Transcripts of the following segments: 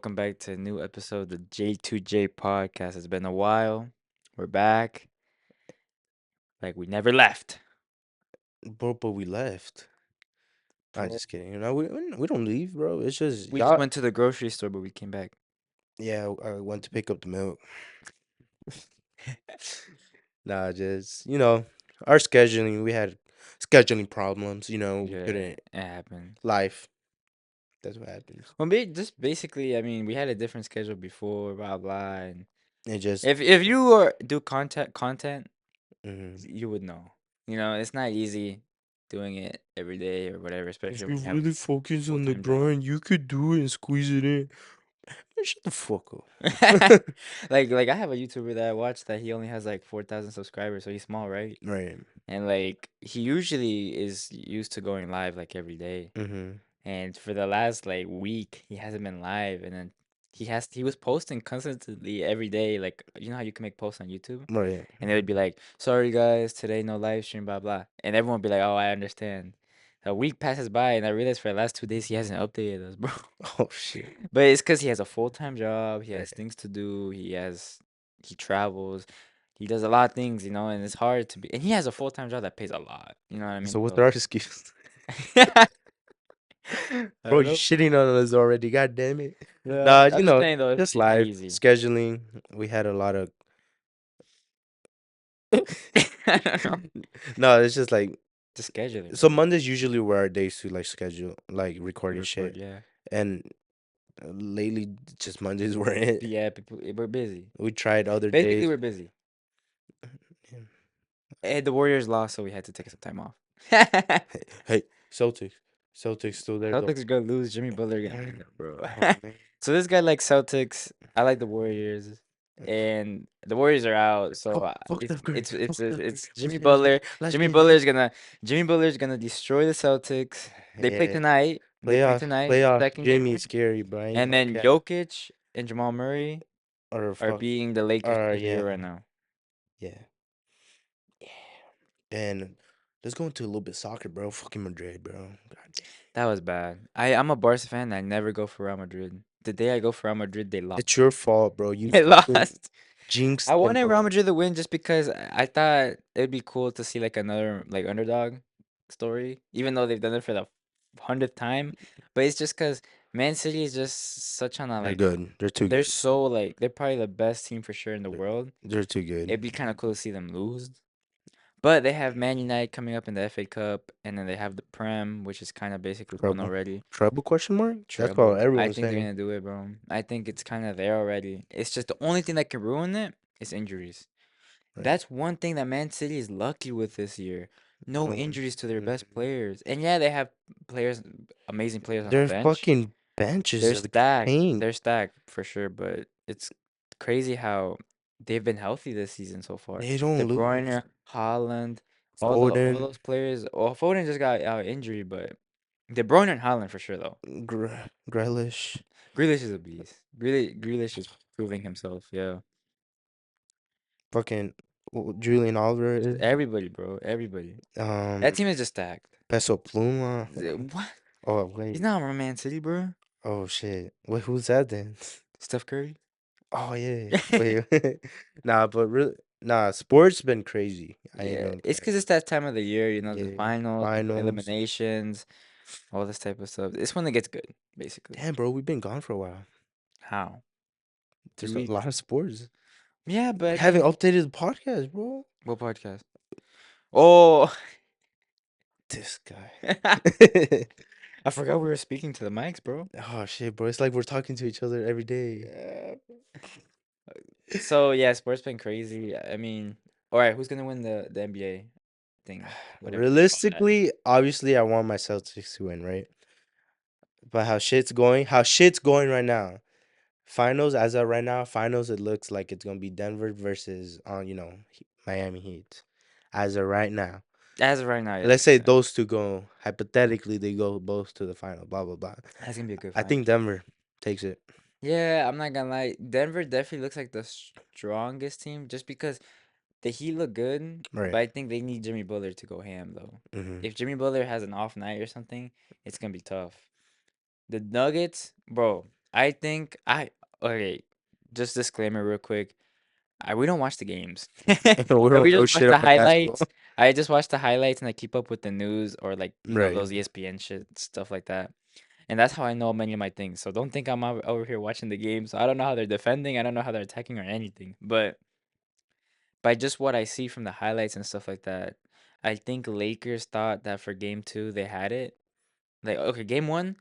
welcome back to a new episode of the J2J Podcast. It's been a while. We're back. Like we never left. Bro, but we left. I'm Bro, just kidding. We don't leave, bro. It's just we just y'all. went to the grocery store, but we came back. Yeah, I went to pick up the milk. Nah, just our scheduling. We had scheduling problems. We Yeah, couldn't. it happened. Life. That's what happens. Well, just basically, I mean, we had a different schedule before, blah blah. And It just. if you do content, hmm you would know. It's not easy doing it every day or whatever, especially If when you you have a really focus on the full-time job. grind, you could do it and squeeze it in. Man, shut the fuck up. Like I have a YouTuber that I watch that he only has like 4,000 subscribers, so he's small, right? Right. And like he usually is used to going live like every day. Mm-hmm. And for the last like week, he hasn't been live. And then he was posting constantly every day. Like you know how you can make posts on YouTube? Right. And they would be like, sorry guys, today no live stream, blah blah. And everyone would be like, oh, I understand. A week passes by and I realized for the last 2 days he hasn't updated us, bro. Oh shit. But it's because he has a full-time job, he has Right. things to do, he travels, he does a lot of things, and it's hard to be, and he has a full-time job that pays a lot, you know what I mean? So what's So, our excuse? I Bro, don't you know, bro. shitting on us already. God damn it. Yeah, Nah, I'm just saying though, just it's not live easy. scheduling. We had a lot of. I don't know. No, it's just like The scheduling, so bro. Mondays usually were our days to like schedule like We recording record, shit, yeah. and lately just Mondays were it. Yeah, we're busy. We tried other Basically, days. we're busy. Yeah. And the Warriors lost, so we had to take some time off. Hey, Celtics still there though. Celtics are gonna lose. Jimmy Butler gonna hang up, bro. Oh man. So this guy likes Celtics. I like the Warriors, and the Warriors are out. So Fuck it's Steph Curry. it's it's Fuck Steph Curry. it's Let's Jimmy get. Let's get. Butler. Let's Jimmy get. Let's Butler's gonna Jimmy Butler's gonna destroy the Celtics. They play Yeah. tonight. They play tonight, Playoff. second Jimmy game, is scary, bro. I ain't and gonna then cap. Jokic and Jamal Murray Or are fuck. beating the Lakers Or 3-0 yeah. right now. Yeah. And let's go into a little bit soccer, bro. Fucking Madrid, bro. God damn. That was bad. I'm a Barca fan. I never go for Real Madrid. The day I go for Real Madrid, they lost. It's your fault, bro. You They fucking lost. I jinxed them, wanted Real bro. Madrid to win just because I thought it'd be cool to see like another like underdog story, even though they've done it for the 100th time. But it's just because Man City is just such on a They're like good. They're too they're good. so like they're probably the best team for sure in the They're, world. they're too good. It'd be kind of cool to see them lose. But they have Man United coming up in the FA Cup, and then they have the Prem, which is kind of basically done Trouble. already. Trouble question mark? That's what Treble. I everyone's think they're saying. gonna do it, bro. I think it's kind of there already. It's just the only thing that can ruin it is injuries. Right. That's one thing that Man City is lucky with this year. No Um, injuries to their best mhm. players. And yeah, they have players, amazing players on the Their bench. fucking benches They're are the stacked. pain. They're stacked for sure, but it's crazy how they've been healthy this season so far. They De don't lose. Bruyne, Haaland, all Foden, those players. Well, Foden just got out injury, but De Bruyne and Haaland for sure though. Grealish, Grealish is a beast. Grealish is proving himself. Yeah, fucking Julian Alvarez, everybody, bro. Everybody. um, That team is just stacked. Peso Pluma. What? Oh He's wait. not on Man City, bro. Oh shit. Wait, who's that then? Steph Curry. Oh yeah. Wait. Nah, but really, nah. Sports been crazy. I ain't Yeah, gonna it's cry. because it's that time of the year, the Yeah. finals, Finals. eliminations, all this type of stuff. It's when it gets good, basically. Damn, bro, we've been gone for a while. How? There's a We, lot of sports. yeah, but We I haven't think updated the podcast, bro. what podcast? Oh, This guy. I forgot we were speaking to the mics, bro. Oh shit, bro. It's like we're talking to each other every day. Yeah. So yeah, sports been crazy. I mean, all right, who's gonna win the NBA thing, whatever they call that? Realistically, obviously, I want my Celtics to win, right? But how shit's going right now. Finals, as of right now, finals, it looks like it's gonna be Denver versus Miami Heat. As of right now, As of right now, yeah, let's say those two go hypothetically, they go both to the final. Blah blah blah. that's gonna be a good I fight. think Denver takes it. Yeah, I'm not gonna lie. Denver definitely looks like the strongest team just because the Heat look good, but Right. I think they need Jimmy Butler to go ham though. hmm If Jimmy Butler has an off night or something, it's gonna be tough. The Nuggets, bro. I think I okay. Just disclaimer real quick. We don't watch the games. We We don't know just watch shit the about basketball. highlights. I just watch the highlights and I keep up with the news or like, Right. those ESPN shit, stuff like that. And that's how I know many of my things. So don't think I'm over here watching the games. I don't know how they're defending. I don't know how they're attacking or anything. But by just what I see from the highlights and stuff like that, I think Lakers thought that for game two they had it. Like, okay, game one,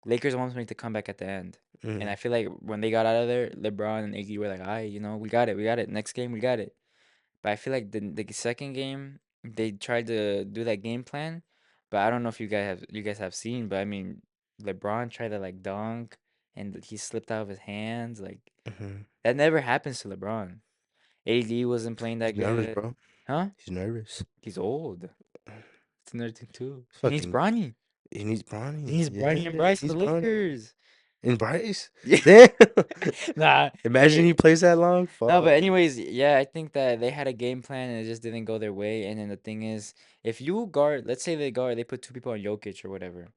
Lakers almost make the comeback at the end. And Mm-hmm. I feel like when they got out of there, LeBron and Iggy were like, all right, we got it. We got it. Next game, we got it. But I feel like the second game, they tried to do that game plan. But I don't know if you guys have seen, but I mean, LeBron tried to like dunk and he slipped out of his hands. Like, Mm-hmm. that never happens to LeBron. AD wasn't playing He's that nervous, good. bro. Huh? He's nervous. He's old. It's another thing too. He's He needs fucking. Bronny. He needs He Bronny. needs Bronny and Yeah, Bryce on he's the Bronny. Lakers. And Bryce. Yeah. Damn. Nah. Imagine Hey. he plays that long. No, but Fuck. anyways, yeah, I think that they had a game plan and it just didn't go their way. And then the thing is, if you guard, let's say they put two people on Jokic or whatever,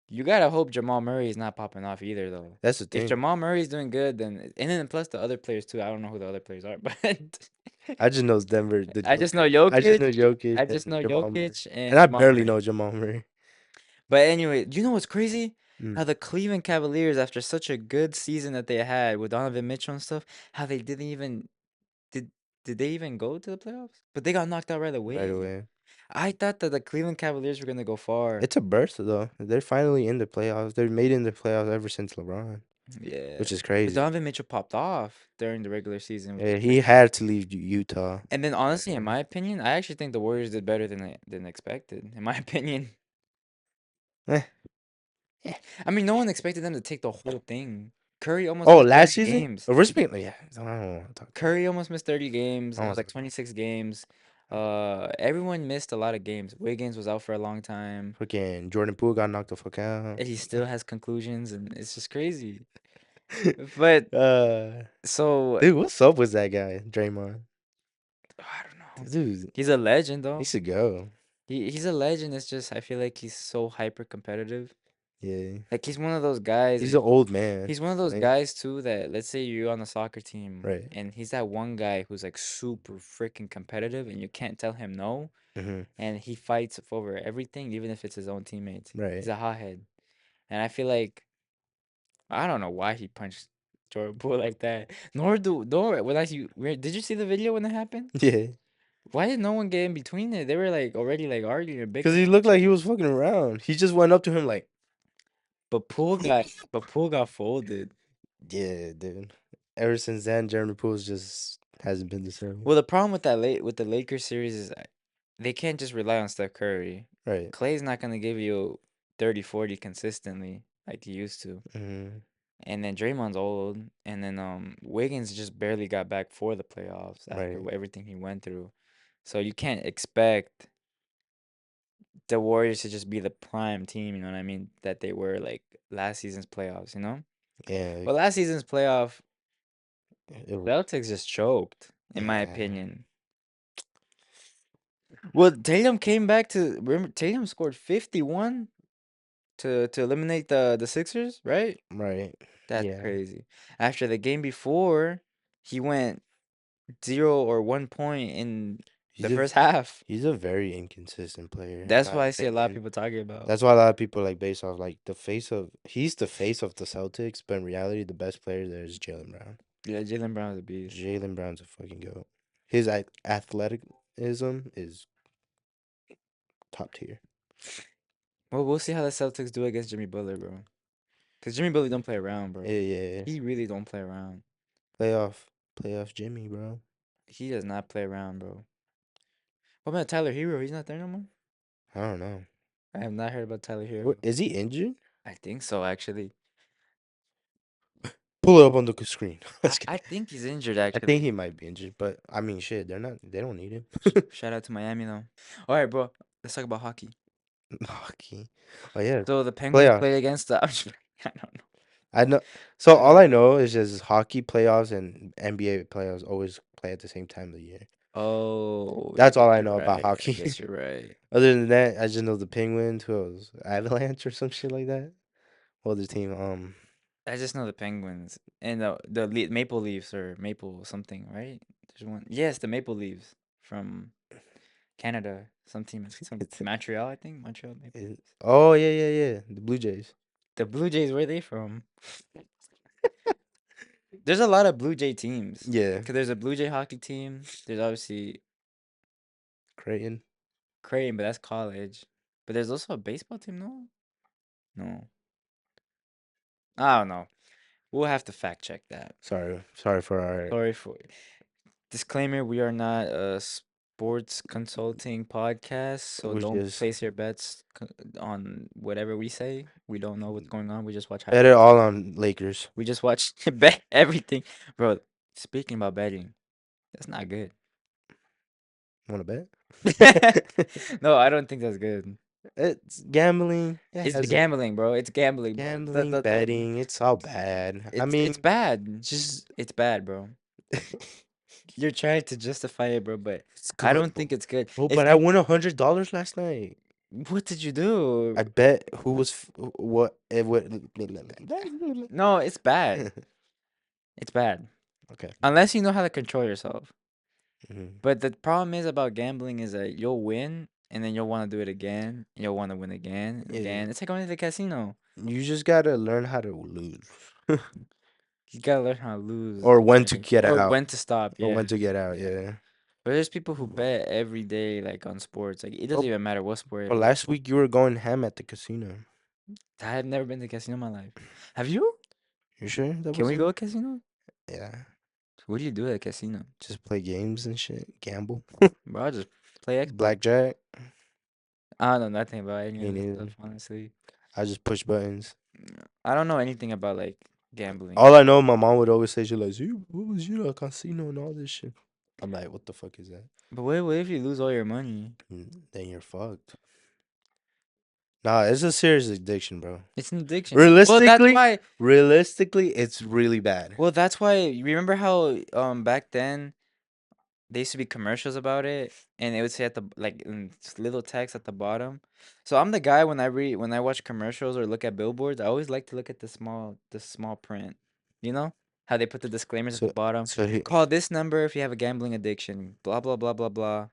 you gotta hope Jamal Murray is not popping off either, though. That's the If thing. Jamal Murray's doing good, then and then plus the other players too. I don't know who the other players are, but I just know Denver, the I just know Joker. I just Jokic. know Jokic I and just know Jamal Murray. Jokic And and I Jamal barely Murray. know Jamal Murray. But anyway, do you know what's crazy? Mm. How the Cleveland Cavaliers, after such a good season that they had with Donovan Mitchell and stuff, how they didn't even did did they even go to the playoffs? But they got knocked out right Right away. away. I thought that the Cleveland Cavaliers were gonna go far. It's a burst though. They're finally in the playoffs. They're made in the playoffs ever since LeBron, Yeah. which is But crazy. Donovan Mitchell popped off during the regular season, which is Yeah, he crazy. had to leave Utah. And then honestly, in my opinion, I actually think the Warriors did better than expected. In my opinion. Eh, eh. I mean, no one expected them to take the whole thing. Curry almost Oh, missed last 30 season? games. Oh, we're speaking. Yeah, I don't want to talk about Curry almost missed 30 games. that. I It don't was want to like talk about 26 games. Everyone missed a lot of games. Wiggins was out for a long time. that. Fucking Jordan Poole got knocked the fuck out. And he still has conclusions, and it's just crazy. But uh, so dude, what's up with that guy, Draymond? I don't know. Dude, He's a legend he though. should go. He's a legend. It's just I feel like he's so hyper competitive. Yeah, Like he's one of those guys. he's an old man. He's one of those Like, guys too that let's say you're on the soccer team right. and he's that one guy who's like super freaking competitive and you can't tell him no Mm-hmm. and he fights over everything even if it's his own teammates. He's Right. a hothead. And I feel like I don't know why he punched Jordan Poole like that. Nor when did you see the video when it happened? Yeah. Why did no one get in between it? They were like already like arguing or Because he bickering with looked each like he other. was fucking around. He just went up to him like, But Poole got folded. yeah, dude. Ever since then, Jeremy Poole's just hasn't been the same. Well, the problem with that late with the Lakers series is they can't just rely on Steph Curry. Right. Clay's not gonna give you 30, 40 consistently like he used to. Mm-hmm. And then Draymond's old, and then Wiggins just barely got back for the playoffs after Right. everything he went through. So you can't expect the Warriors to just be the prime team, you know what I mean, that they were like last season's playoffs, you know? Yeah. But last season's playoff, It was. Celtics just choked, in my Yeah. opinion. Well, Tatum came back to remember Tatum scored 51 to eliminate the Sixers, right? Right. That's Yeah. crazy. After the game before, he went 0 or 1 point in the He's a first half. he's a very inconsistent player, in That's my why I see a lot of opinion. people talking about. That's why a lot of people like base off like the face of he's the face of the Celtics, but in reality, the best player there is Jalen Brown. Yeah, Jalen Brown's a beast. Jalen Brown's a fucking goat. His athleticism is top tier. Well, we'll see how the Celtics do against Jimmy Butler, bro. Cause Jimmy Butler don't play around, bro. Yeah, yeah. He really don't play around. Playoff Jimmy, bro. He does not play around, bro. What about Tyler Hero? He's not there no more. I don't know. I have not heard about Tyler What Hero. is he injured? I think so, actually. Pull it up on the screen. I, Let's get. I think he's injured, I think actually. he might be injured, but I mean, shit, they're not. They don't need him. Shout out to Miami, though. All right, bro. Let's talk about hockey. Hockey. Oh yeah, So the Penguins playoffs. played against the. I don't know. I know. So I all don't I know. know is just hockey playoffs and NBA playoffs always play at the same time of the year. Oh, I That's all guess I you're know about right. I hockey. guess you're right. Other than that, I just know the Penguins, who else? Avalanche or some shit like that. What other team? I just know the Penguins and the Maple Leafs or Maple something, right? There's one. Yes, the Maple Leafs from Canada. Some team, some Montreal, I think. Montreal Maple Leafs. Oh yeah, yeah, yeah. The Blue Jays. The Blue Jays, where are they from? There's a lot of Blue Jay teams. Yeah, Cause there's a Blue Jay hockey team. There's obviously Creighton. Creighton, but that's college. But there's also a baseball team, no? No. I don't know. We'll have to fact check that. Sorry for our. Sorry for disclaimer, we are not a sports consulting podcast, so We don't just place your bets on whatever we say. We don't know what's going on. We just watch bet it highlights. all on Lakers. We just watch bet everything. Bro, speaking about betting, that's not good. Want to bet? No, I don't think that's good. It's gambling. It It's has a gambling, bro. It's gambling. gambling, betting. It's all bad. I It's mean, bad. just It's bad, bro. You're trying to justify it, bro, but it's I good, don't think it's good. bro. If But I you, won $100 last night. what did you do? I bet who was what it would. No, it's bad. It's bad. Okay. Unless you know how to control yourself. Mhm. But the problem is about gambling is that you'll win and then you'll want to do it again. And you'll want to win again and Yeah, again. It's like going to the casino. you just gotta learn how to lose, You gotta learn how to lose or when to or, get or out, when to stop. or Yeah. when to get out. Yeah. But there's people who bet every day, like on sports. Like it doesn't Bro, even matter what sport but it is. last week you were going ham at the casino. I have never been to a casino in my life. Have you? You sure that Can we wasn't? go to a casino? Yeah. What do you do at a casino? Just play games and shit. Gamble. Bro, I just play Xbox. Blackjack. I don't know nothing about any Me of this neither. stuff, honestly. I just push buttons. I don't know anything about like gambling. All I know, my mom would always say, she like, "See, what was you a casino and all this shit?" I'm like, what the fuck is that? But what if you lose all your money? Then you're fucked. Nah, it's a serious addiction, bro. It's an addiction. Well, that's Realistically, why. realistically, it's really bad. Well, that's why. You remember how back then there used to be commercials about it, and it would say at the like in little text at the bottom. So I'm the guy when I watch commercials or look at billboards, I always like to look at the small print. You know how they put the disclaimers at the So, bottom. so he, Call this number if you have a gambling addiction. Blah blah blah blah blah.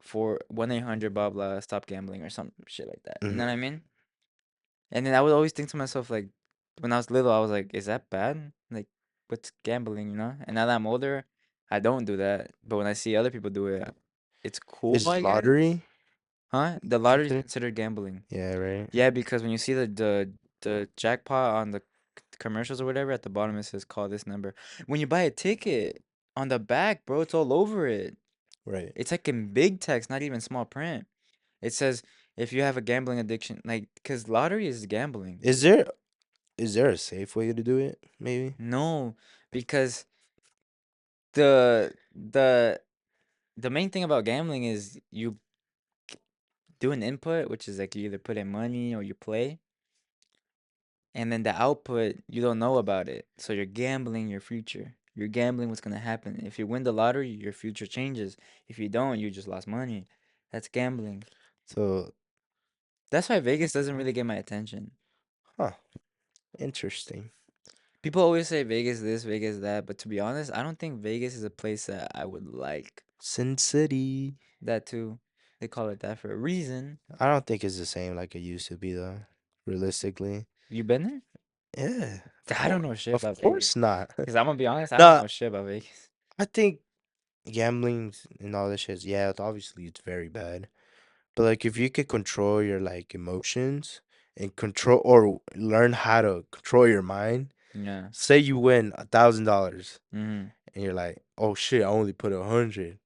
For 1-800 blah blah stop gambling or some shit like that. You know mhm. what I mean? And then I would always think to myself, like, when I was little, I was like, is that bad? Like, what's gambling, you know? And now that I'm older, I don't do that. But when I see other people do it, it's cool, Is I guess. lottery Huh? The lottery is considered? considered gambling. Yeah, right. Yeah, because when you see the jackpot on the commercials or whatever, at the bottom it says call this number. When you buy a ticket on the back, bro, it's all over it. Right. It's like in big text, not even small print. It says if you have a gambling addiction, like, because lottery is gambling. Is there is there a safe way to do it? Maybe. No, because the the main thing about gambling is you do an input, which is like you either put in money or you play, and then the output you don't know about it. So you're gambling your future. You're gambling what's gonna happen. If you win the lottery, your future changes. If you don't, you just lost money. That's gambling. So, That's why Vegas doesn't really get my attention. huh? Interesting. People always say Vegas this, Vegas that, but to be honest, I don't think Vegas is a place that I would like. Sin City. That too. They call it that for a reason. I don't think it's the same like it used to be though. Realistically. You been there? Yeah. Of I don't course. know shit Of about Vegas. course not. Cause I'm gonna be honest, I don't Nah, know shit about Vegas. I think gambling and all this shit, yeah, obviously it's very bad. But like if you could control your like emotions and control or learn how to control your mind, Yeah. say you win $1,000 Mm-hmm. and you're like, oh shit, I only put 100.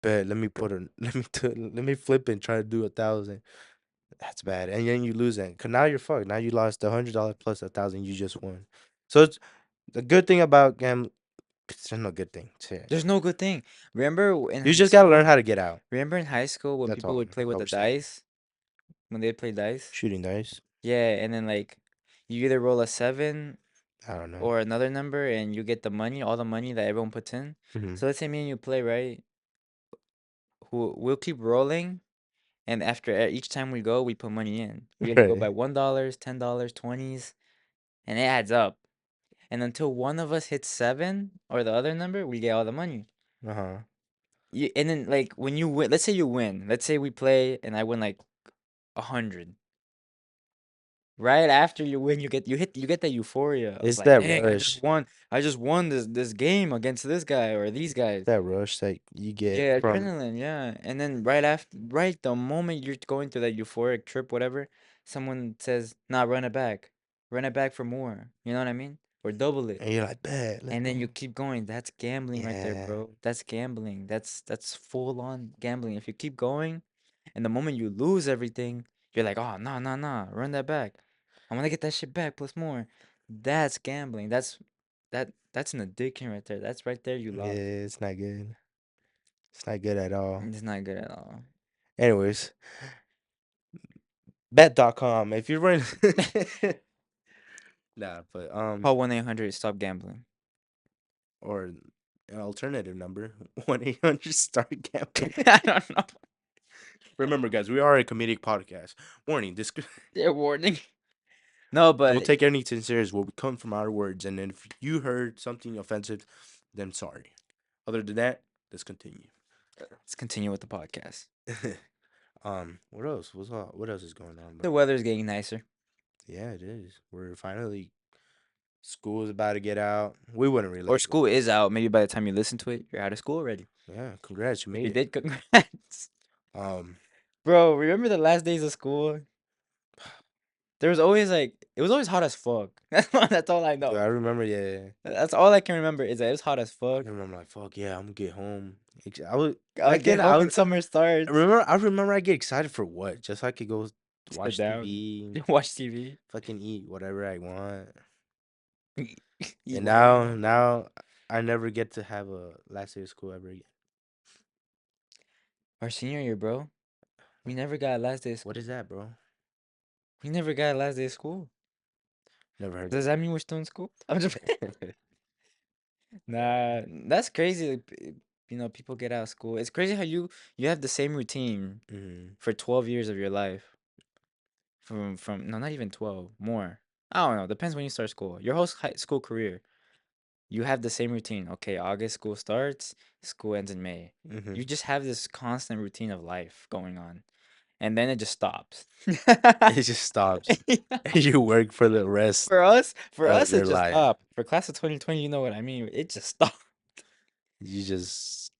But let me put a let me flip and try to do 1,000. That's bad. And then you lose it. Cause now you're fucked. Now you lost $100 plus 1,000 you just won. So it's the good thing about gambling. There's no good thing. Shit. There's no good thing. In You high just gotta learn school? how to get out. Remember in high school when That's people would play with all the we're saying. dice? When they'd play dice? Shooting dice. Yeah, and then like you either roll a seven I don't know. or another number and you get the money, all the money that everyone puts in. Hmm. So let's say me and you play, right? We'll keep rolling. And after each time we go, we put money in. We either go Right. by $1, $10, 20s. and it adds up. And until one of us hits 7 or the other number, we get all the money. Uh-huh. And then like when you win, let's say you win. Let's say we play and I win like 100. Right after you win, you get that euphoria of It's like, that dang, rush. I just won this game against this guy or these guys. That rush that you get Yeah, from adrenaline, yeah. And then right the moment you're going through that euphoric trip, whatever, someone says, nah, run it back for more. You know what I mean? Or double it. and you're like, "Bet, let's And then you go." keep going. That's gambling right there, Yeah. bro. That's gambling. That's full on gambling. If you keep going, and the moment you lose everything, you're like, oh, no, no, no, run that back. I want to get that shit back plus more. That's gambling. That's an addiction right there. That's right there you lost. Yeah, it's not good. It's not good at all. It's not good at all. Anyways, bet.com. If you're running Nah, but Call 1-800 stop gambling. or an alternative number, 1-800 start gambling. I don't know. Remember, guys, we are a comedic podcast. Warning: this They're warning. No, don't but take anything serious. What we come from our words, and then if you heard something offensive, then sorry. Other than that, let's continue. let's continue with the podcast. What else? What else is going on, bro? The weather's getting nicer. Yeah, it is. We're finally school is about to get out. We wouldn't Or relate. school is out. Maybe by the time you listen to it, you're out of school already. Yeah, congrats, you If you made it. did, congrats. Um, Bro, remember the last days of school? There was always like, it was always hot as fuck. That's all I dude, know. I remember. Yeah, That's all I can remember is that it was hot as I fuck. remember. Like, fuck yeah, I'm gonna get home. I was I'll back get then. home and summer starts. I remember. I get excited for what? Just so I could go Sit watch down, TV, watch TV, fucking eat whatever I want. eat And whatever you want. now I never get to have a last day of school ever again. Our senior year, bro. We never got last day of What school. is that, bro? We never got last day of school. Never heard Does that. that mean we're still in school? I'm just nah. That's crazy. Like, people get out of school. It's crazy how you have the same routine Hmm. for 12 years of your life. From no, not even 12, more. I don't know. Depends when you start school. Your whole high school career, you have the same routine. Okay, August school starts, school ends in May. Hmm. You just have this constant routine of life going on, and then it just stops. It just stops. You work for the rest For us, of it your just life. stopped. For class of 2020, you know what I mean. It just stopped. You just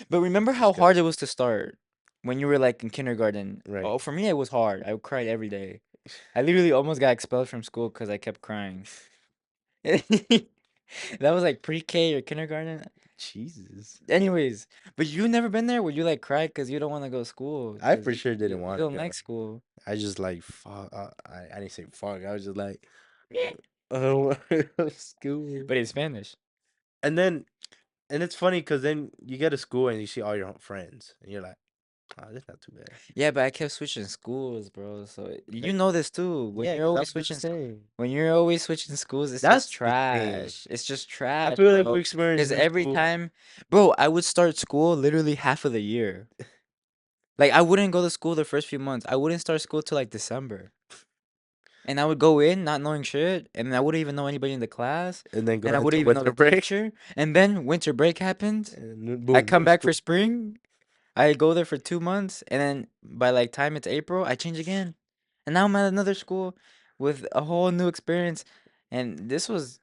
But remember how disgust. hard it was to start when you were like in kindergarten. Right. Oh, for me, it was hard. I cried every day. I literally almost got expelled from school because I kept crying. That was like pre-K or kindergarten. Jesus. Anyways, but you never been there where you like cry because you don't want to go to school I because for sure you didn't you want don't to go. like school. I just like fuck. I didn't say fuck. I was just like, I don't want to go to school. But it's Spanish. And then, and it's funny because then you get to school and you see all your friends, and you're like, oh, that's not too bad. Yeah, but I kept switching schools, bro. So you Like, know this too. yeah, because I was just saying. When you're always switching schools, it's just That's the thing. trash. It's just I trash, feel like we bro. experienced Because new every school. time, bro, I would start school literally half of the year. Like I wouldn't go to school the first few months. I wouldn't start school till like December. And I would go in not knowing shit, and I wouldn't even know anybody in the class, And then go and I into wouldn't even know winter the break, teacher. And then winter break happened. and then I boom, come new back for school. spring. I go there for 2 months, and then by like time it's April, I change again. And now I'm at another school with a whole new experience. And this was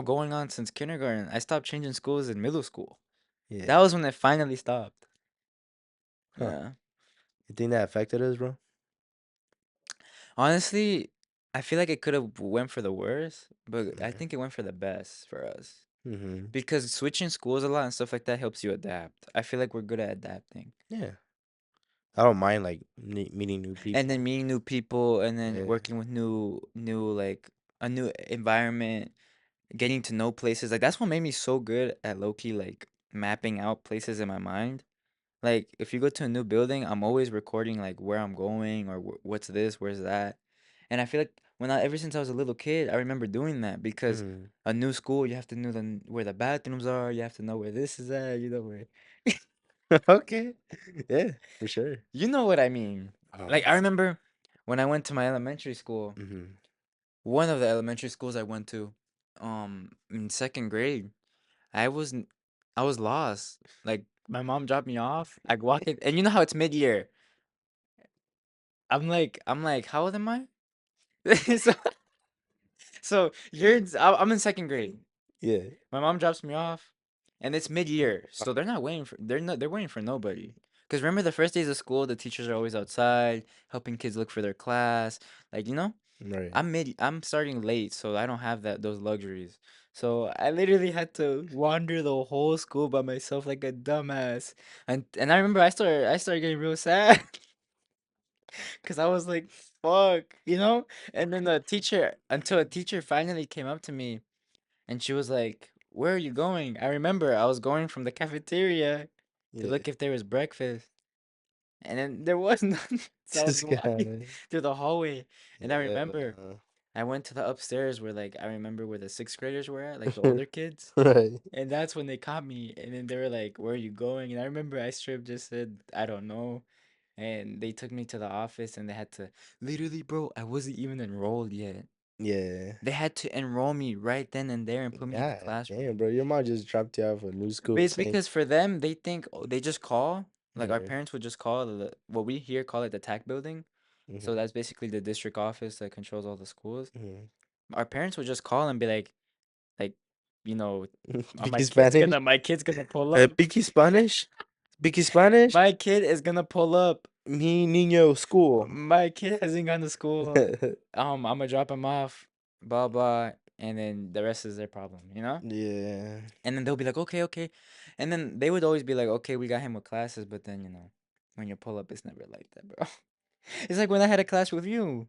going on since kindergarten. I stopped changing schools in middle school. Yeah. That was when it finally stopped. Huh. Yeah. You think that affected us, bro? Honestly, I feel like it could have went for the worst, but I Yeah. think it went for the best for us. Mm-hmm. Because switching schools a lot and stuff like that helps you adapt. I feel like we're good at adapting. Yeah. I don't mind like meeting new And then people. meeting new people and then Yeah. working with new like a new environment, getting to know places. Like that's what made me so good at low key like mapping out places in my mind. Like if you go to a new building, I'm always recording like where I'm going or what's this, where's that. And I feel like ever since I was a little kid, I remember doing that because Mm-hmm. a new school, you have to know where the bathrooms are, you have to know where this is at, where Okay. Yeah, for sure. you know what I mean. Like I Um, remember when I went to my elementary school, Mhm. one of the elementary schools I went to, in second grade, I was n- I was lost. Like my mom dropped me off. I walk in, and you know how it's mid-year. I'm like, how old am I? so I'm in second grade. Yeah. My mom drops me off, and it's mid-year, so they're waiting for nobody. Cause remember the first days of school, the teachers are always outside helping kids look for their class. Like Right. I'm starting late, so I don't have those luxuries. So I literally had to wander the whole school by myself like a dumbass. And I remember I started getting real sad because I was like, fuck. And then until a teacher finally came up to me and she was like, "Where are you going?" I remember I was going from the cafeteria to Yeah. look if there was breakfast. And then there was none. So I was This walking guy. through the hallway and I Yeah. remember I went to the upstairs where like I remember where the sixth graders were at, like the older kids. Right. And that's when they caught me. And then they were like, "Where are you going?" And I remember I straight up just said, "I don't know." And they took me to the office and they had to literally, bro, I wasn't even enrolled yet. Yeah. They had to enroll me right then and there and put me in the Yeah. Damn, classroom. bro. Your mom just dropped you off a new But school it's saying. because for them, they think they just call, like our Right. parents would just call what we here call it the TAC building. So Mhm. that's basically the district office that controls all the schools. Mhm. Our parents would just call and be like, you know, Speaking Spanish. my kid's gonna pull up. Speaking Spanish. Speaking Spanish. My kid is gonna pull up. Mi niño school. My kid hasn't gone to school. I'm gonna drop him off, blah blah, and then the rest is their problem. Yeah. And then they'll be like, okay, okay. And then they would always be like, okay, we got him with classes, but then, when you pull up, it's never like that, bro. It's like when I had a class with you.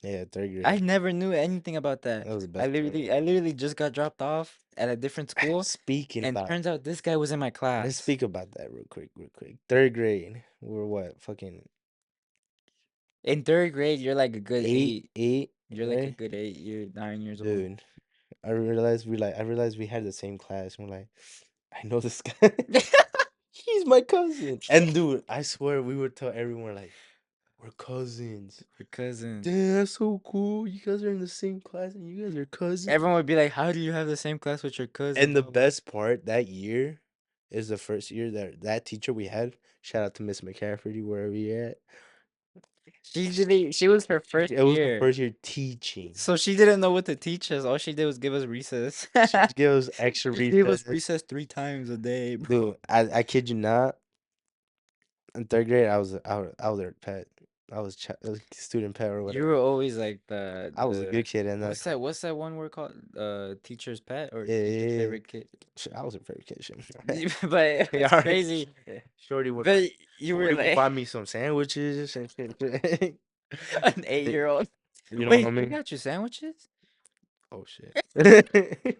Yeah. Third I grade. never knew anything about that. That was the I best part. literally, I literally just got dropped off at a different school, Speaking and about. turns out this guy was in my Let's class. speak about that real quick. Real quick. Third grade. We're what? Fucking In third grade, you're like a good eight. 8. Eight. You're like a Right. good 8. You're 9 years old. Dude. I realized we had the same class. We're like, I know this guy. He's my cousin. And dude, I swear we would tell everyone like, we're cousins. We're cousins. Damn, that's so cool. You guys are in the same class and you guys are cousins. Everyone would be like, how do you have the same class with your cousin? And the Blah, blah. best part that year is the first year that teacher we had. Shout out to Miss McCafferty, wherever you're at. She was her first It was her year. first year teaching. So she didn't know what to teach us. All she did was give us recess. She gave us extra She gave us recess. recess 3 times a day, bro. Dude, I kid you not. In third grade, I was their pet. I was student pet or You whatever. were always like the I was a the good kid in that what's class. that what's that one word called? Teacher's pet or Yeah, teacher's yeah, yeah. favorite kid. I was a very good kid. But Yeah, it's all right. crazy. Yeah. But But you were Shorty would like buy me some sandwiches and shit. an They- 8-year-old. you know what I Wait, she mean? got you sandwiches? Oh shit.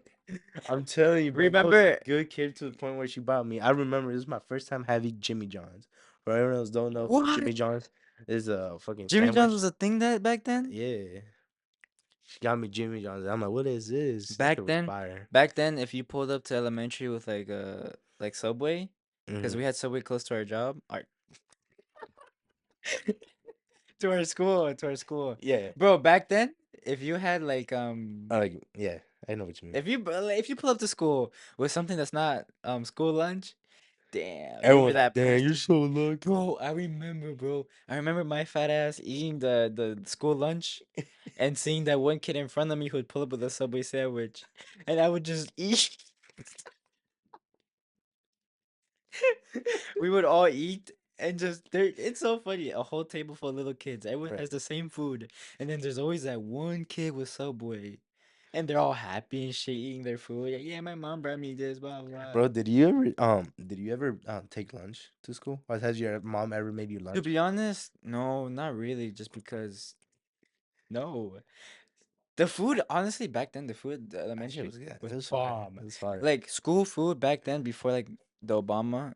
I'm telling you, bro. I was a Remember good kid to the point where she bought me. I remember this was my first time having Jimmy John's. For everyone else don't know, what? Jimmy John's is a fucking Jimmy John's sandwich. was a thing that back then? Yeah. She got me Jimmy John's. I'm like, what is this? That shit Back was then, fire. back then, if you pulled up to elementary with like Subway, because Hmm. we had Subway close to our job, to our school, Yeah. bro. Back then, if you had I like, yeah, I know what you mean. if you pull up to school with something that's not school lunch, damn, you were Everyone's like, that damn, you're person, so lucky. bro. I remember my fat ass eating the school lunch, and seeing that one kid in front of me who would pull up with a Subway sandwich, and I would just eat. We would all eat and just there it's so funny. A whole table full of little kids. Everyone Right. has the same food. And then there's always that one kid with Subway. And they're all happy and shit eating their food. Like, yeah, my mom brought me this, blah blah. Bro, did you ever take lunch to school? Or has your mom ever made you To lunch? be honest, no, not really, just because no. The food, honestly, back then, the food at the That shit elementary was good. was It was fire. bomb. It was fire. Like school food back then, before like the Obama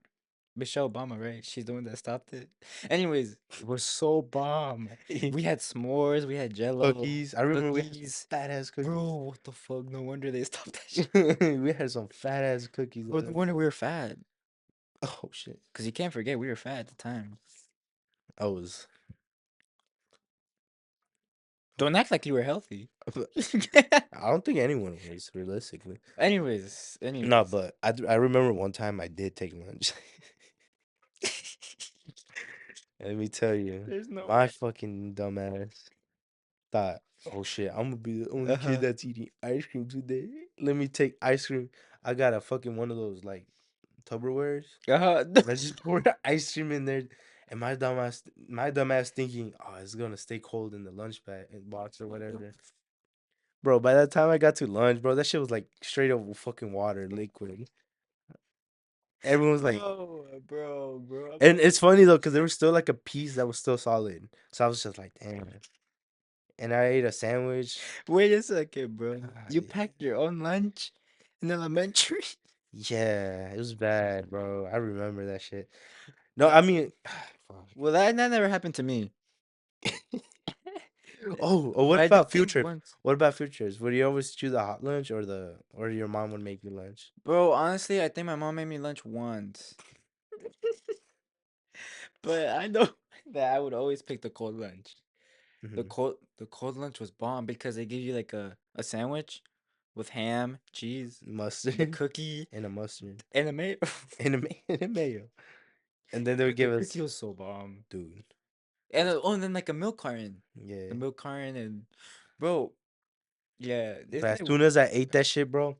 Michelle Obama, right? She's the one that stopped it. Anyways, it was so bomb. We had s'mores, we had Jello, Cookies. I remember we had some cookies. fat ass cookies. Bro, what the fuck? No wonder they stopped that shit. We had some fat ass cookies. Bro, no wonder we were fat. Oh shit. Cause you can't forget we were fat at the time. I was Don't act like you were healthy. I don't think anyone was realistically. Anyways, No, anyways. but I remember one time I did take lunch. Let me tell you, There's no my way. fucking dumbass thought, oh shit, I'm gonna be the only kid Uh-huh. that's eating ice cream today. Let me take ice cream. I got a fucking one of those like Tupperwares, Uh-huh. and I just poured ice cream in there. And my dumbass thinking, oh, it's gonna stay cold in the lunch bag box or whatever. Bro, by that time I got to lunch, bro, that shit was like straight up fucking water, liquid. Everyone was like, Bro, I'm and not it's funny though, because there was still like a piece that was still solid. So I was just like, damn. And I ate a sandwich. Wait a second, bro. Ah, You packed your own lunch in elementary? yeah, it was bad, bro. I remember that shit. No, I mean, fuck. Well, that never happened to me. Oh, But what I do about field think trips? once. What about field trips? Would you always choose a hot lunch or your mom would make you lunch? Bro, honestly, I think my mom made me lunch once. But I know that I would always pick the cold lunch. Hmm. The cold lunch was bomb because they give you like a sandwich with ham, cheese, the Mustard cookie, and a mustard and a mayo. and a mayo, and then they would The give cookie us, was so bomb. dude. And and then like a milk carton. Yeah, The milk carton and bro, yeah, but this as soon as I ate that shit, bro,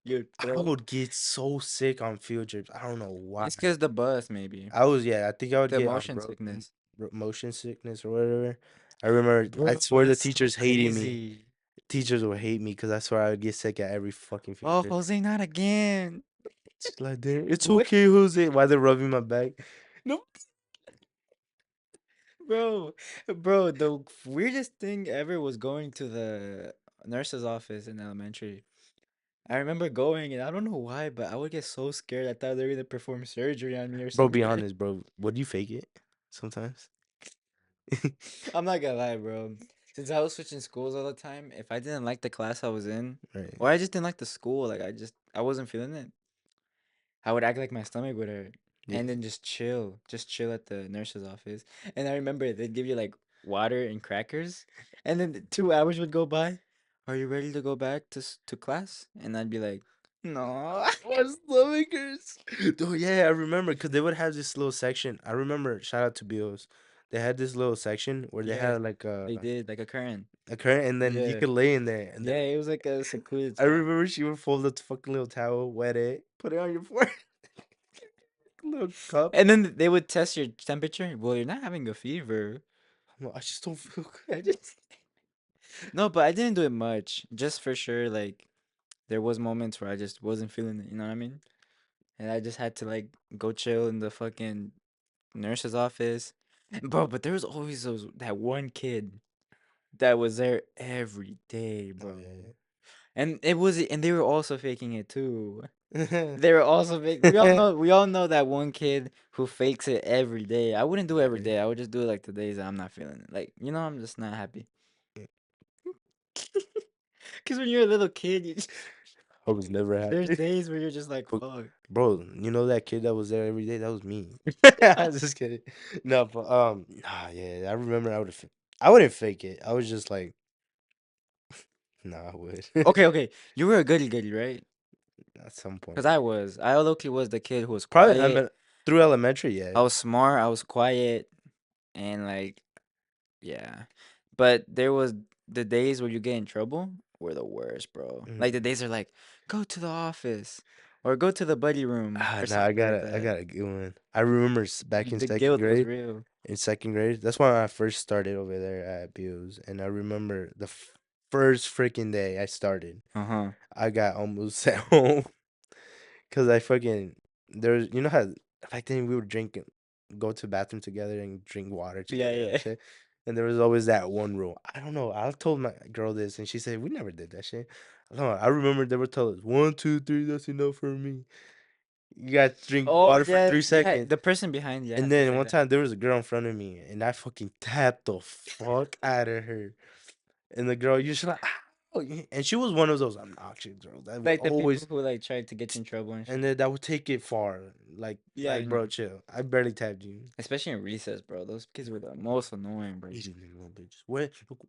your I throat. would get so sick on field trips. I don't know why. It's because the bus maybe. I was yeah. I think I would The get motion sickness. motion sickness or whatever. I remember. I Bro, swear the that's so teachers hated me. crazy. Teachers would hate me because I swear I would get sick at every fucking field Oh, trip. Jose, not again. She's like, "Damn, it's What? okay, Jose." Why they rubbing my back? No, Bro, bro, the weirdest thing ever was going to the nurse's office in elementary. I remember going, and I don't know why, but I would get so scared. I thought they were gonna perform surgery on me or bro. something. Be honest, bro. Would you fake it sometimes? I'm not gonna lie, bro. Since I was switching schools all the time, if I didn't like the class I was in, Right. or I just didn't like the school, like I wasn't feeling it, I would act like my stomach would hurt, Yeah. and then just chill at the nurse's office. And I remember they'd give you like water and crackers, and then 2 hours would go by. Are you ready to go back to class? And I'd be like, no. My stomach hurts. Dude, yeah, I remember because they would have this little section. I remember, shout out to Bills. They had this little section where they Yeah, had like they did like a current. a current, and then you Yeah, could lay in there. And yeah, then it was like a secluded I spot. remember she would fold the fucking little towel, wet it, put it on your forehead, little cup. And then they would test your temperature. Well, you're not having a fever. I'm like, I just don't feel good. I just No, but I didn't do it much. Just for sure, like there was moments where I just wasn't feeling it. You know what I mean? And I just had to like go chill in the fucking nurse's office. Bro, but there was always that one kid that was there every day, oh bro. yeah. And they were also faking it too. Yeah. They were also fake. We all know that one kid who fakes it every day. I wouldn't do it every day. I would just do it like the days that I'm not feeling it. Like, I'm just not happy. Cause when you're a little kid, I was never there's happy. days where you're just like, But, fuck. bro, you know that kid that was there every day? That was me. I was just kidding. No, but nah, yeah, I remember I wouldn't fake it. I was just like, nah, I would Okay, okay. You were a goody goody, right? at some Cause point. I was. I low-key was the kid who was Probably, quiet. through elementary, yeah. I was smart. I was quiet, and like, yeah. But there was the days where you get in trouble were the worst, bro. Like the Mhm. days are like, go to the office, or go to the buddy room, Ah, or nah, I something like gotta, I that. got a good one. I remember back in The second guilt was grade. real. In second grade, that's when I first started over there at Bills, and I remember the first freaking day I started. Uh-huh. I got almost sent home because I fucking there's how back then we would drink go to the bathroom together and drink water Yeah, together and yeah. shit. And there was always that one rule. I don't know. I told my girl this, and she said we never did that shit. I don't know. I remember they were telling us 1, 2, 3. That's enough for me. You got to drink Oh water for yeah, three yeah. seconds. The person behind you And had to then say one that. time there was a girl in front of me, and I fucking tapped the fuck out of her. And the girl, you're just like, "Ah." Oh, yeah, and she was one of those obnoxious girls that would Like the people always, who like try to get you in trouble and and shit. then that would take it far. Yeah, I Bro, know. chill. I barely tapped you. Especially in recess, bro. Those kids were the most annoying, bro. These little bitches.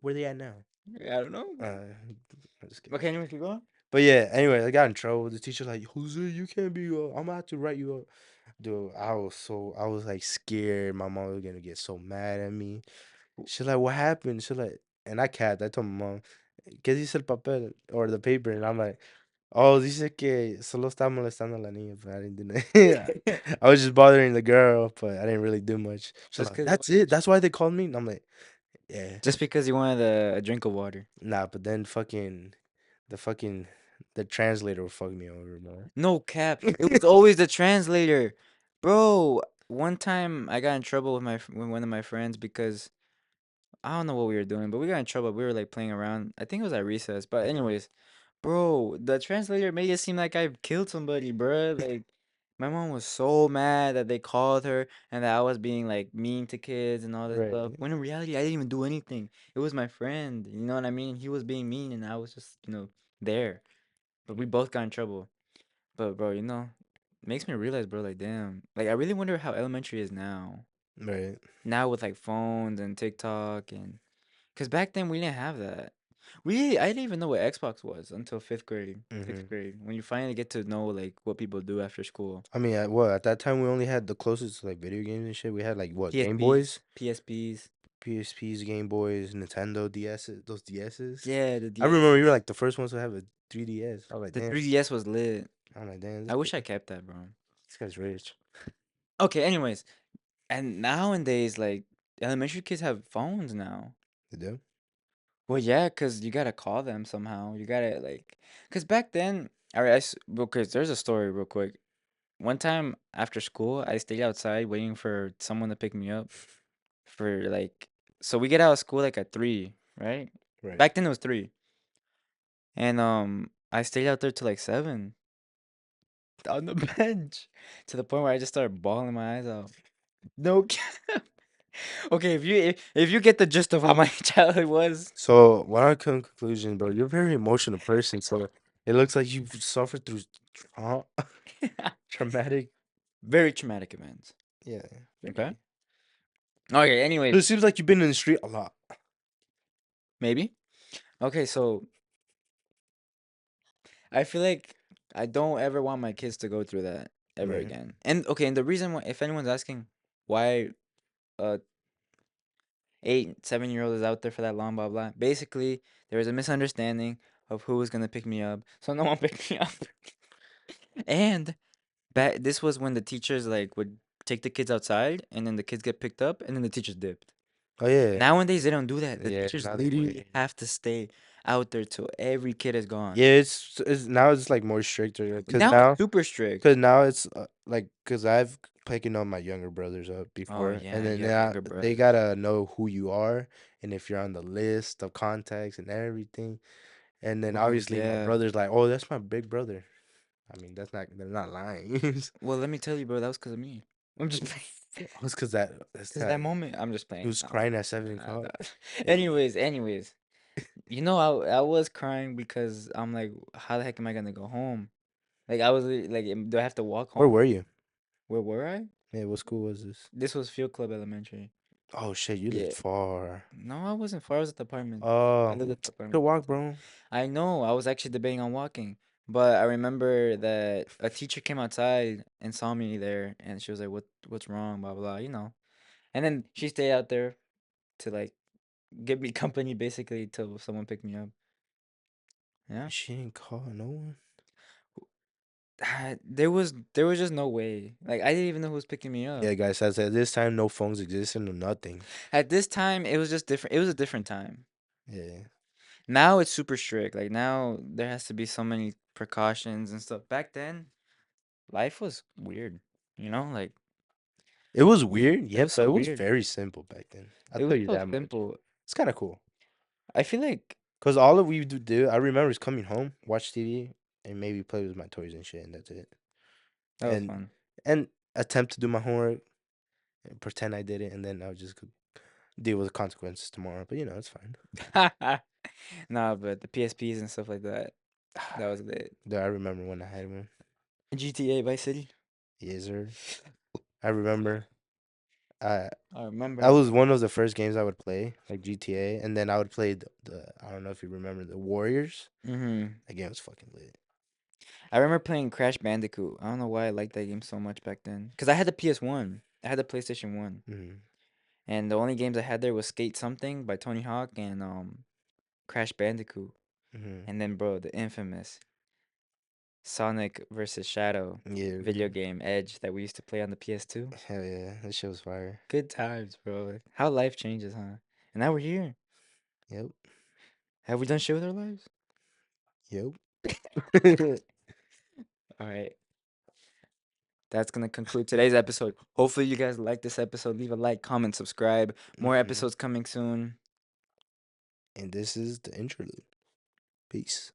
Where they at now? I don't know, bro. I'm just kidding. Okay, anyway, keep going. But yeah, anyway, I got in trouble. The teacher like, Jose, you can't be. I'm gonna have to write you up. Dude, I was like scared. My mom was gonna get so mad at me. She's like, what happened? She's like, and I capped. I told my mom, ¿qué dice el papel or the paper? And I'm like, oh, dice que solo está molestando a la niña, but I didn't do nothing. I was just bothering the girl, but I didn't really do much. She's Just like, cause that's it. That's why they called me. And I'm like, yeah, just because you wanted a drink of water. nah. But then the fucking the translator would fuck me over, bro. No cap. It was always the translator. Bro, one time I got in trouble with with one of my friends because I don't know what we were doing, but we got in trouble. We were like playing around. I think it was at recess. But anyways, bro, the translator made it seem like I killed somebody, bro. Like my mom was so mad that they called her and that I was being like mean to kids and all this stuff. Right, When in reality, I didn't even do anything. It was my friend. You know what I mean? He was being mean and I was just, there. But we both got in trouble. But bro, makes me realize, bro, like damn. Like I really wonder how elementary is now. right. Now with like phones and TikTok and cuz back then we didn't have that. I didn't even know what Xbox was until 5th grade. 6th Hmm. grade when you finally get to know like what people do after school. I mean, at that time we only had the closest to like video games and shit. We had like what Game PSPs, Boys, PSPs. PSPs, Game Boys, Nintendo DSs, those DSs. Yeah, the I remember DS. we were like the first ones to have a 3DS. I was like, The damn. 3DS was lit. I'm like, damn, I wish I kept that, bro. this guy's rich. Okay, anyways, and nowadays like elementary kids have phones now. You do? Well, yeah, cause you gotta call them somehow. You gotta cause back then, all right, okay, there's a story real quick. One time after school, I stayed outside waiting for someone to pick me up for so we get out of school like at 3, right? Right. Back then it was 3, and I stayed out there till like 7 on the bench to the point where I just started bawling my eyes out. No, okay, if you get the gist of how my childhood was, So what I come to conclusion, bro, you're a very emotional person. So it looks like you've suffered through tra- traumatic. very traumatic events. Yeah. Okay. Very. Okay, So anyways, it seems like you've been in the street a lot. maybe. Okay, so I feel like I don't ever want my kids to go through that ever Right. again. And okay, and the reason why, if anyone's asking why a 8, 7 year old is out there for that long, blah blah. Basically, there was a misunderstanding of who was gonna pick me up, so no one picked me up. And this was when the teachers like would take the kids outside, and then the kids get picked up, and then the teachers dipped. Oh yeah. Nowadays they don't do that. The Yeah. teachers Now they literally wait. have to stay out there till every kid is gone. Yeah, it's now it's like more stricter Now it's super strict. because now it's like because I've picking up my younger brothers up Oh before, and yeah, then you have younger they brothers. gotta know who you are and if you're on the list of contacts and everything. And then Bro, obviously my yeah. brother's like, oh, that's my big brother. I mean, they're not lying. Well, let me tell you, bro, that was because of me. I'm just playing. Oh, it's that's Because that moment, I'm just he playing. was No. crying at seven Nah, o'clock. nah. Yeah. Anyways, I was crying because I'm like, how the heck am I gonna go home? Like, I was like, do I have to walk Where home? were you? Where were I? Yeah, what school was this? This was Field Club Elementary. Oh shit, you live Yeah. far. No, I wasn't far. I was at the apartment. I Oh, lived at the you could apartment. walk, bro. I know. I was actually debating on walking, but I remember that a teacher came outside and saw me there, and she was like, what's wrong?" Blah blah. And then she stayed out there to like give me company basically till someone picked me up. Yeah. She didn't call no one. There was just no way. Like I didn't even know who was picking me up. Yeah, guys, as at this time, no phones existed, no nothing. At this time, it was just different. It was a different time. Yeah, Now it's super strict. Like now there has to be so many precautions and stuff. Back then, life was weird. Like it was weird. it Yeah, was but so it was weird. very simple back then. I'll It was tell you so that much. simple. It's kind of cool. I feel like Cause all that we do, I remember is coming home, watch TV, and maybe play with my toys and shit, and that's it. that was And fun. and attempt to do my homework, and pretend I did it, and then I would just go. deal with the consequences tomorrow. But it's fine. Nah, but the PSPs and stuff like that, that was lit. Dude, I remember when I had one. GTA Vice City. Yes, sir. I remember. I I that remember. was one of the first games I would play, like GTA, and then I would play the I don't know if you remember the Warriors. Mm-hmm. That game was fucking lit. I remember playing Crash Bandicoot. I don't know why I liked that game so much back then. Cause I had the PS1. I had the PlayStation 1. Mm-hmm. And the only games I had there was Skate Something by Tony Hawk and Crash Bandicoot. Mm-hmm. And then bro, the infamous Sonic versus Shadow Yeah. video game Edge that we used to play on the PS2. Hell yeah, that shit was fire. Good times, bro. How life changes, huh? And now we're here. Yep. Have we done shit with our lives? Yep. All right. That's gonna conclude today's episode. Hopefully you guys like this episode. Leave a like, comment, subscribe. More Mm-hmm. episodes coming soon. And this is the interlude. Peace.